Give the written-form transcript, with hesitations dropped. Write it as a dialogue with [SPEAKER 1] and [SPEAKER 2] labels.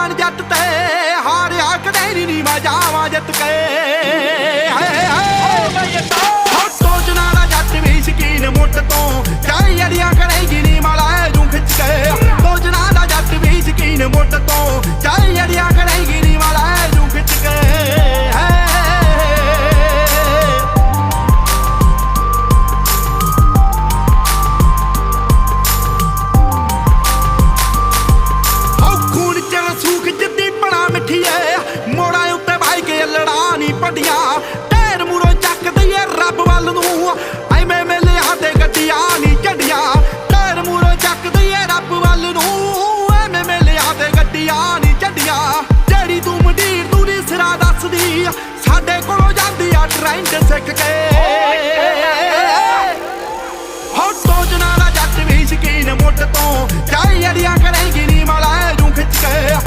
[SPEAKER 1] ਜਾਣ ਜੱਟ ਤੇ ਹਾਰਿਆ ਕਦੇ ਨੀ ਮੈਂ ਜਾਵਾਂ ਜਿੱਤ ਕੇ ਸੋਚਣਾ ਦਾ ਜੱਟ ਵੀ ਸ਼ਕੀਨ ਮੁੱਠ ਤੋਂ ਚਾਹੇ ਅੜੀਆਂ ਕਰੇਗੀ ਨੀ ਮਾਲਾ ਜੂ ਖਿੱਚ ਕੇ ਸੋਚਣਾ ਦਾ ਜੱਟ ਵੀ ਸ਼ਕੀਨ ਮੁੱਠ ਤੋਂ ਚਾਹੇ ਅੜੀਆਂ ਕਰੇਗੀ ਨੀ ਮਾਲਾ ਜੂ ਖਿੱਚ ਕੇ ਮੋੜਾਂ ਉੱਤੇ ਭਾਈ ਕੇ ਲੜਾ ਨੀ ਪੱਡੀਆਂ ਢੇਰ ਮੂਰੋਂ ਚੱਕ ਦਈਏ ਰੱਬ ਵੱਲ ਨੂੰ ਐਵੇਂ ਮੇਲਿਆਂ ਤੇ ਗੱਡੀਆਂ ਨੀ ਝੰਡੀਆਂ ਢੇਰ ਮੂਰੋਂ ਚੱਕ ਦਈਏ ਰੱਬ ਵੱਲ ਨੂੰ ਐਵੇਂ ਮੇਲਿਆਂ ਤੇ ਗੱਡੀਆਂ ਨੀ ਝੰਡੀਆਂ ਜਿਹੜੀ ਤੂੰ ਮੰਡੀਰ ਤੂੰ ਨੀ ਸਿਰਾ ਦੱਸਦੀ ਸਾਡੇ ਕੋਲੋਂ ਜਾਂਦੀ ਆ ਟ੍ਰੈਂਡ ਸਿੱਖ ਕੇ ਹੋ ਸੋਚਣਾ ਦਾ ਜੱਟ ਵੀ ਸ਼ਕੀਨ ਮੁੱਠ ਤੋਂ ਚਾਹੇ ਅੜੀਆਂ ਕਰੇਗੀ ਨੀ ਮਾਲਾ ਜੂ ਖਿੱਚ ਕੇ